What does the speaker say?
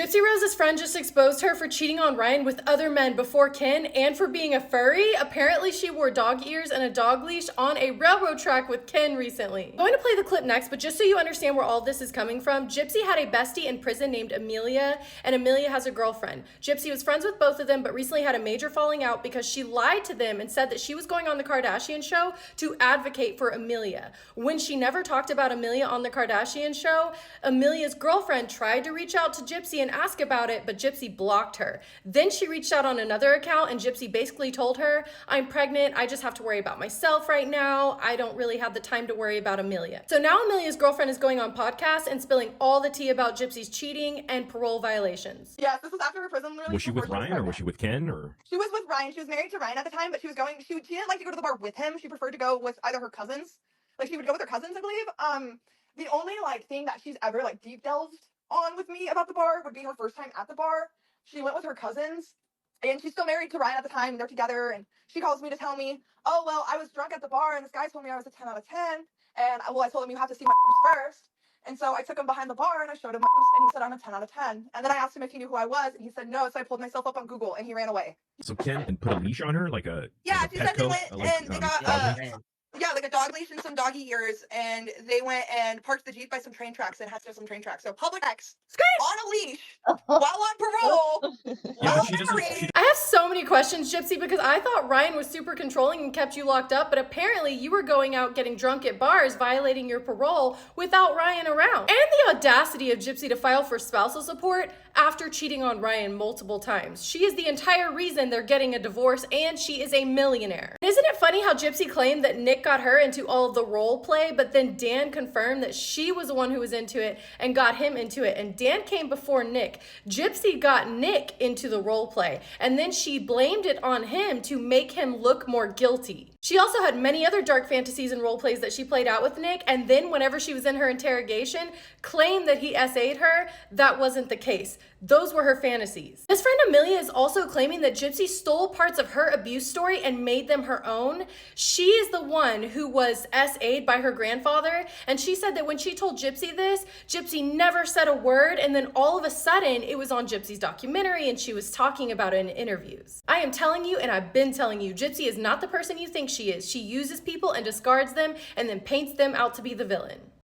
Gypsy Rose's friend just exposed her for cheating on Ryan with other men before Ken and for being a furry. Apparently, she wore dog ears and a dog leash on a railroad track with Ken recently. I'm going to play the clip next, but just so you understand where all this is coming from, Gypsy had a bestie in prison named Amelia, and Amelia has a girlfriend. Gypsy was friends with both of them, but recently had a major falling out because she lied to them and said that she was going on the Kardashian show to advocate for Amelia. When she never talked about Amelia on the Kardashian show, Amelia's girlfriend tried to reach out to Gypsy and ask about it, but Gypsy blocked her. Then she reached out on another account and Gypsy basically told her, I'm pregnant, I just have to worry about myself right now. I don't really have the time to worry about Amelia. So now Amelia's girlfriend is going on podcasts and spilling all the tea about Gypsy's cheating and parole violations. Yes, this was after her prison release. Was she with Ryan or was she with Ken or? She was with Ryan. She was married to Ryan at the time, but she didn't like to go to the bar with him. She preferred to go with either her cousins. Like she would go with her cousins, I believe. The only thing that she's ever deep delved on with me about the bar would be her first time at the bar. She went with her cousins, and she's still married to Ryan at the time. They're together, and she calls me to tell me, oh, well, I was drunk at the bar, and this guy told me I was a 10 out of 10, and, well, I told him you have to see my first, and so I took him behind the bar, and I showed him my and he said I'm a 10 out of 10, and then I asked him if he knew who I was, and he said no, so I pulled myself up on Google, and he ran away. So Ken put a leash on her, like a She said they Petco, went and they got a dog leash and some doggy ears, and they went and parked the Jeep by some train tracks and had to some train tracks. So public sex on a leash while on parole. Yeah, but she doesn't. I have so many questions, Gypsy, because I thought Ryan was super controlling and kept you locked up, but apparently you were going out getting drunk at bars, violating your parole without Ryan around. And the audacity of Gypsy to file for spousal support after cheating on Ryan multiple times. She is the entire reason they're getting a divorce, and she is a millionaire. Isn't it funny how Gypsy claimed that Nick got her into all of the role play, but then Dan confirmed that she was the one who was into it and got him into it, and Dan came before Nick. Gypsy got Nick into the role play, and then she blamed it on him to make him look more guilty. She also had many other dark fantasies and role plays that she played out with Nick, and then whenever she was in her interrogation, claimed that he SA'd her. That wasn't the case. Those were her fantasies. This friend Amelia is also claiming that Gypsy stole parts of her abuse story and made them her own. She is the one who was SA'd by her grandfather, and she said that when she told Gypsy this, Gypsy never said a word, and then all of a sudden it was on Gypsy's documentary and she was talking about it in interviews. I am telling you, and I've been telling you, Gypsy is not the person you think she is. She uses people and discards them and then paints them out to be the villain.